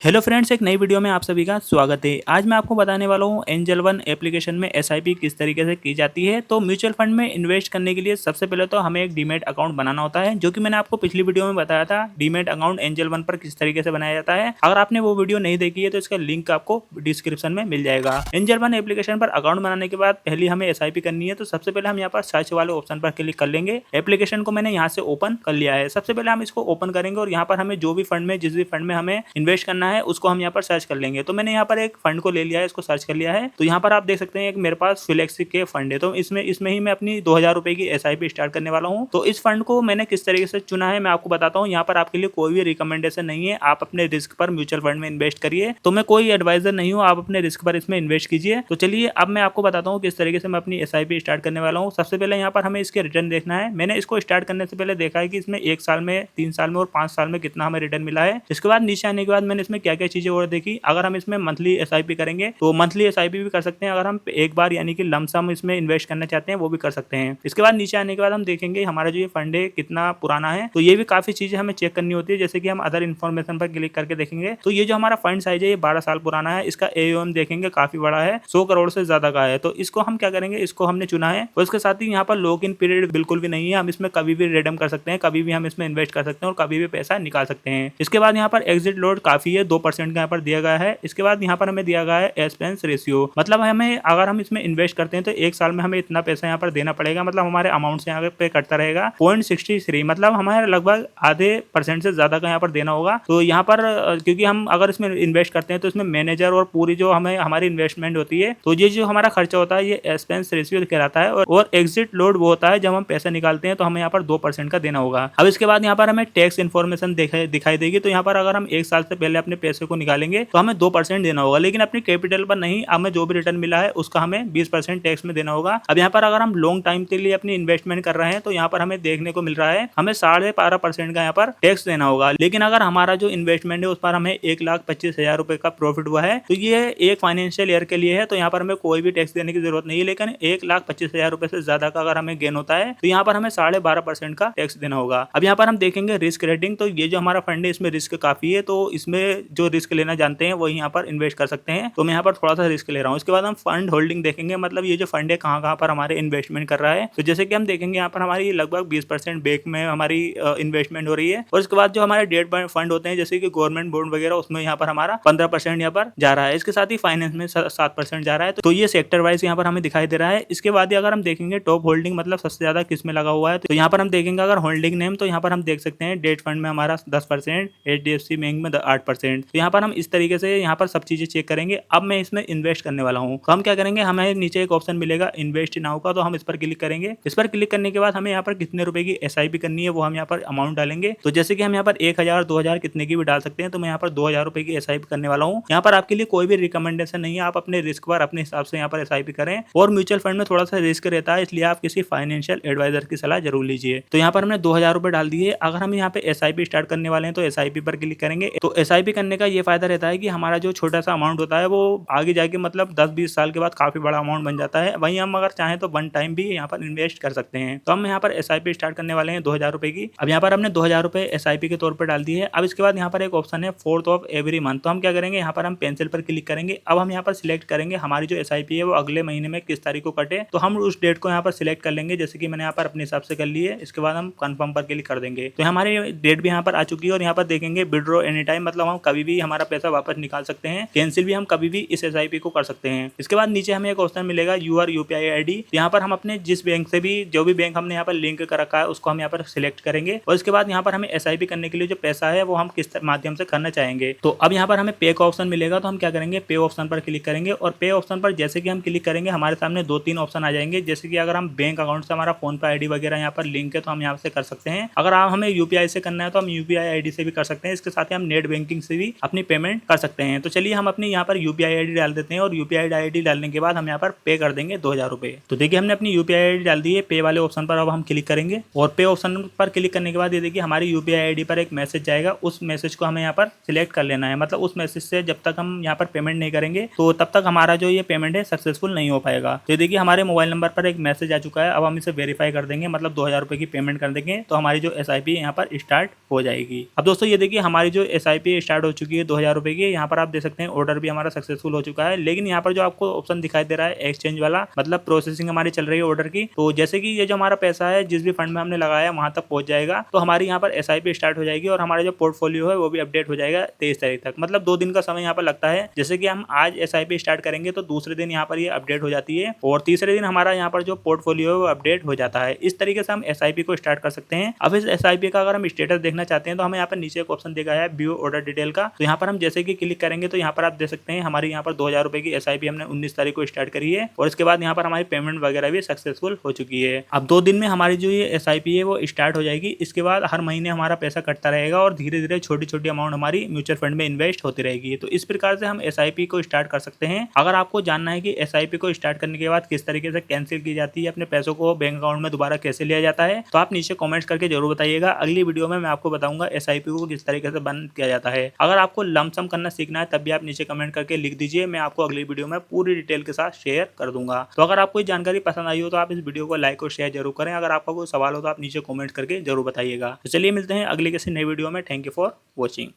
Hello friends, एक नई video में आप सभी का स्वागत है। आज मैं आपको बताने वाला हूँ एंजल वन एप्लीकेशन में एसआईपी किस तरीके से की जाती है। तो म्यूचुअल फंड में इन्वेस्ट करने के लिए सबसे पहले तो हमें एक डीमैट अकाउंट बनाना होता है, जो कि मैंने आपको पिछली वीडियो में बताया था। डीमैट अकाउंट एंजल वन पर किस तरीके से बनाया जाता है। अगर आपने वो वीडियो नहीं देखी है तो इसका लिंक आपको डिस्क्रिप्शन में मिल जाएगा। एंजल वन एप्लीकेशन पर अकाउंट बनाने के बाद पहले हमें एसआईपी करनी है। तो सबसे पहले हम यहाँ पर सर्च वाले ऑप्शन पर क्लिक कर लेंगे। एप्लीकेशन को मैंने यहाँ से ओपन कर लिया है। सबसे पहले हम इसको ओपन करेंगे और यहाँ पर हमें जो भी फंड में जिस भी फंड में हमें इन्वेस्ट करना है उसको हम यहाँ पर सर्च कर लेंगे। तो मैंने यहाँ पर एक फंड को ले लिया है, इसको सर्च कर लिया है। तो यहाँ पर आप देख सकते हैं एक मेरे पास फ्लेक्सी के फंड है। तो इसमें ही मैं अपनी 2000 रुपए की एसआईपी स्टार्ट करने वाला हूँ। तो इस फंड को मैंने किस तरीके से चुना है मैं आपको बताता हूँ। यहाँ पर आपके लिए कोई भी रिकमेंडेशन नहीं है, आप अपने रिस्क पर म्यूचुअल फंड में इन्वेस्ट करिए। तो मैं कोई एडवाइजर नहीं हूँ, आप अपने रिस्क पर इसमें इन्वेस्ट कीजिए। तो चलिए अब मैं आपको बताता हूँ किस तरीके से मैं अपनी एसआईपी स्टार्ट करने वाला हूँ। सबसे पहले यहाँ पर हमें इसके रिटर्न देखना है। मैंने इसको स्टार्ट करने से पहले देखा है कि इसमें 1 साल में, 3 साल में और 5 साल में कितना हमें रिटर्न मिला है। इसके बाद नीचे आने के बाद मैंने इसमें क्या क्या चीजें और देखी। अगर हम इसमें मंथली एसआईपी करेंगे तो मंथली एसआईपी भी कर सकते हैं। अगर हम एक बार यानी कि लमसम इसमें इन्वेस्ट करना चाहते हैं वो भी कर सकते हैं। इसके बाद नीचे आने के बाद हम देखेंगे हमारा जो ये फंड है कितना पुराना है। तो ये भी काफी चीजें हमें चेक करनी होती है, जैसे कि हम अदर इन्फॉर्मेशन पर क्लिक करके देखेंगे। तो ये जो हमारा फंड साइज है ये 12 साल पुराना है। इसका एओएम देखेंगे काफी बड़ा है, 100 करोड़ से ज्यादा का है। तो इसको हम क्या करेंगे, इसको हमने चुना है। और इसके साथ ही यहाँ पर लॉक इन पीरियड बिल्कुल भी नहीं है। हम इसमें कभी भी रिडीम कर सकते हैं, कभी भी हम इसमें इन्वेस्ट कर सकते हैं और कभी भी पैसा निकाल सकते हैं। इसके बाद यहाँ पर एग्जिट लोड काफी है, 2% का यहाँ पर दिया गया है। इसके बाद यहाँ पर हमें दिया गया है एक्सपेंस रेशियो, मतलब हमें अगर हम इसमें इन्वेस्ट करते हैं तो 1 साल में हमें इतना पैसा यहाँ पर देना पड़ेगा। मतलब हमारे अमाउंट से यहाँ पे कटता रहेगा 0.63, मतलब हमारे लगभग आधे % से ज्यादा का यहाँ पर देना होगा। तो यहाँ पर क्योंकि हम अगर इसमें इन्वेस्ट करते हैं तो इसमें मैनेजर और पूरी जो हमें हमारी इन्वेस्टमेंट होती है, तो ये जो हमारा खर्चा होता है ये एक्सपेंस रेशियो कहलाता है। और एग्जिट लोड वो होता है जब हम पैसा निकालते हैं, तो हमें यहाँ पर 2% का देना होगा। अब इसके बाद यहाँ पर हमें टैक्स इन्फॉर्मेशन दिखाई देगी। तो यहाँ पर अगर हम 1 साल से पहले अपने पैसे को निकालेंगे तो हमें 2% देना होगा, लेकिन अपनी कैपिटल पर नहीं। हमें जो भी रिटर्न मिला है उसका हमें 20% टैक्स में देना होगा। अब यहाँ पर अगर हम लॉन्ग टाइम के लिए अपनी इन्वेस्टमेंट कर रहे हैं तो यहाँ पर हमें देखने को मिल रहा है हमें 12.5% का यहाँ पर टैक्स देना होगा। लेकिन अगर हमारा जो इन्वेस्टमेंट है उस पर हमें 1,25,000 रुपए का प्रॉफिट हुआ है तो ये एक फाइनेंशियल ईयर के लिए है, तो यहाँ पर हमें कोई भी टैक्स देने की जरूरत नहीं है। लेकिन 1,25,000 रुपए से ज्यादा का अगर हमें गेन होता है तो यहाँ पर हमें 12.5% का टैक्स देना होगा। अब यहाँ पर हम देखेंगे रिस्क रेटिंग। तो ये जो हमारा फंड है इसमें रिस्क काफी है, तो इसमें जो रिस्क लेना जानते हैं वही यहाँ पर इन्वेस्ट कर सकते हैं। तो मैं यहाँ पर थोड़ा सा रिस्क ले रहा हूँ। इसके बाद हम फंड होल्डिंग देखेंगे, मतलब ये जो फंड है कहाँ कहाँ पर हमारे इन्वेस्टमेंट कर रहा है। तो जैसे कि हम देखेंगे यहाँ पर हमारी लगभग 20% बैंक में हमारी इन्वेस्टमेंट हो रही है। और इसके बाद जो हमारे डेट फंड होते हैं जैसे कि गवर्नमेंट बॉन्ड वगैरह, उसमें यहाँ पर हमारा 15% यहाँ पर जा रहा है। इसके साथ ही फाइनेंस में 7% जा रहा है। तो ये सेक्टर वाइज यहाँ पर हमें दिखाई दे रहा है। इसके बाद अगर हम देखेंगे टॉप होल्डिंग, मतलब सबसे ज्यादा किस में लगा हुआ है, तो यहाँ पर हम देखेंगे अगर होल्डिंग नेम, तो यहाँ पर हम देख सकते हैं डेट फंड में हमारा 10%, एचडीएफसी बैंक में 8%। तो यहाँ पर हम इस तरीके से यहाँ पर सब चीजें चेक करेंगे। अब मैं इसमें इन्वेस्ट करने वाला हूँ। तो हम क्या करेंगे, हमें नीचे एक ऑप्शन मिलेगा इन्वेस्ट नाउ का, तो हम इस पर क्लिक करेंगे। इस पर क्लिक करने के बाद हमें यहाँ पर कितने रुपए की एसआईपी करनी है वो हम यहाँ पर अमाउंट डालेंगे। तो जैसे कि हम यहाँ पर 1000, 2000 कितने की भी डाल सकते हैं। तो मैं यहाँ पर 2000 रुपए की एसआईपी करने वाला हूँ। यहाँ पर आपके लिए कोई भी रिकमेंडेशन नहीं है, आप अपने रिस्क पर अपने हिसाब से यहाँ पर एसआईपी करें। और म्यूचुअल फंड में थोड़ा सा रिस्क रहता है, इसलिए आप किसी फाइनेंशियल एडवाइजर की सलाह जरूर लीजिए। तो यहाँ पर हमने 2000 रुपए डाल दिए। अगर हम यहाँ पे एसआईपी स्टार्ट करने वाले हैं तो एसआईपी पर क्लिक करेंगे। तो एसआईपी करने का ये फायदा रहता है कि हमारा जो छोटा सा अमाउंट होता है वो आगे जाके मतलब 10-20 साल के बाद काफी बड़ा अमाउंट बन जाता है। वहीं हम अगर चाहें तो वन टाइम भी यहाँ पर इन्वेस्ट कर सकते हैं। तो हम यहाँ पर एसआईपी स्टार्ट करने वाले हैं 2000 रुपए की। अब यहाँ पर हमने 2000 रुपए एसआईपी के तौर पर डाल दिए है। अब इसके बाद यहाँ पर एक ऑप्शन है 4th ऑफ एवरी मंथ। तो हम क्या करेंगे, यहाँ पर हम पेंसिल पर क्लिक करेंगे। अब हम यहाँ पर सिलेक्ट करेंगे हमारी जो एसआईपी है वो अगले महीने में किस तारीख को कटे। तो हम उस डेट को यहाँ पर सिलेक्ट कर लेंगे, जैसे कि मैंने यहाँ पर अपने हिसाब से कर ली है। इसके बाद हम कंफर्म पर क्लिक कर देंगे। तो हमारी डेट भी यहाँ पर आ चुकी है। और यहाँ पर देखेंगे विड्रॉ एनी टाइम, मतलब हम कभी भी हमारा पैसा वापस निकाल सकते हैं। कैंसिल भी हम कभी भी इस एसआईपी को कर सकते हैं। इसके बाद नीचे हमें एक ऑप्शन मिलेगा यूआर यूपीआई आईडी। यहाँ पर हम अपने जिस बैंक से भी, जो भी बैंक हमने यहाँ पर लिंक कर रखा है उसको हम यहाँ पर सिलेक्ट करेंगे। और इसके बाद यहाँ पर हमें एसआईपी करने के लिए जो पैसा है वो हम किस माध्यम से करना चाहेंगे। तो अब यहाँ पर हमें पे का ऑप्शन मिलेगा। तो हम क्या करेंगे, पे ऑप्शन पर क्लिक करेंगे। और पे ऑप्शन पर जैसे कि हम क्लिक करेंगे हमारे सामने 2-3 ऑप्शन आ जाएंगे। जैसे कि अगर हम बैंक अकाउंट से हमारा फोन पे आईडी वगैरह यहाँ पर लिंक है तो हम यहाँ से कर सकते हैं। अगर आप हमें यूपीआई से करना है तो हम यूपीआई आईडी से भी कर सकते हैं। इसके साथ ही हम नेट बैंकिंग से भी अपनी पेमेंट कर सकते हैं। तो चलिए हम अपनी यहाँ पर यूपीआई आईडी डाल देते हैं। और यूपीआई आईडी डालने के बाद हम यहाँ पर पे कर देंगे 2000 रुपए। तो देखिए हमने अपनी यूपीआई आईडी डाल दी है। पे वाले ऑप्शन पर अब हम क्लिक करेंगे। और पे ऑप्शन पर क्लिक करने के बाद ये देखिए हमारी यूपीआई आईडी पर एक मैसेज जाएगा। उस मैसेज को हमें यहाँ पर सिलेक्ट कर लेना है। मतलब उस मैसेज से जब तक हम यहाँ पर पेमेंट नहीं करेंगे तो तब तक हमारा जो ये पेमेंट है सक्सेसफुल नहीं हो पाएगा। तो देखिए हमारे मोबाइल नंबर पर एक मैसेज आ चुका है। अब हम इसे वेरीफाई कर देंगे, मतलब 2000 रुपए की पेमेंट कर देंगे तो हमारी जो एसआईपी यहाँ पर स्टार्ट हो जाएगी। अब दोस्तों ये देखिए हमारी जो एसआईपी स्टार्ट हो हो चुकी है 2000 रुपए की। यहाँ पर आप देख सकते हैं ऑर्डर भी हमारा सक्सेसफुल हो चुका है। लेकिन यहाँ पर जो आपको ऑप्शन दिखाई दे रहा है एक्सचेंज वाला, मतलब प्रोसेसिंग हमारी चल रही है ऑर्डर की। तो जैसे कि ये जो हमारा पैसा है जिस भी फंड में हमने लगाया वहां तक पहुंच जाएगा तो हमारी यहाँ पर एसआईपी स्टार्ट हो जाएगी और हमारा जो पोर्टफोलियो है वो भी अपडेट हो जाएगा 23 तारीख तक। मतलब 2 दिन का समय यहाँ पर लगता है। जैसे कि हम आज एसआईपी स्टार्ट करेंगे तो दूसरे दिन यहाँ पर ये अपडेट हो जाती है और तीसरे दिन हमारा यहाँ पर जो पोर्टफोलियो है वो अपडेट हो जाता है। इस तरीके से हम एसआईपी को स्टार्ट कर सकते हैं। अब इस एसआईपी का अगर हम स्टेटस देखना चाहते हैं तो हमें यहाँ पर नीचे एक ऑप्शन दिखा है व्यू ऑर्डर डिटेल का। तो यहाँ पर हम जैसे कि क्लिक करेंगे तो यहाँ पर आप देख सकते हैं हमारी यहाँ पर 2000 रुपए की एसआईपी हमने 19 तारीख को स्टार्ट करी है और इसके बाद यहाँ पर हमारी पेमेंट वगैरह भी सक्सेसफुल हो चुकी है। अब 2 दिन में हमारी जो ये एसआईपी है वो स्टार्ट हो जाएगी। इसके बाद हर महीने हमारा पैसा कटता रहेगा और धीरे धीरे छोटी छोटी अमाउंट हमारी म्यूचुअल फंड में इन्वेस्ट होती रहेगी। तो इस प्रकार से हम एसआईपी को स्टार्ट कर सकते हैं। अगर आपको जानना है कि एसआईपी को स्टार्ट करने के बाद किस तरीके से कैंसिल की जाती है, अपने पैसों को बैंक अकाउंट में दोबारा कैसे लिया जाता है, तो आप नीचे कमेंट्स करके जरूर बताइएगा। अगली वीडियो में मैं आपको बताऊंगा एसआईपी को किस तरीके से बंद किया जाता है। अगर आपको लमसम करना सीखना है तब भी आप नीचे कमेंट करके लिख दीजिए, मैं आपको अगली वीडियो में पूरी डिटेल के साथ शेयर कर दूंगा। तो अगर आपको जानकारी पसंद आई हो तो आप इस वीडियो को लाइक और शेयर जरूर करें। अगर आपका कोई सवाल हो तो आप नीचे कमेंट करके जरूर बताइएगा। तो चलिए मिलते हैं अगली किसी नई वीडियो में। Thank you for watching.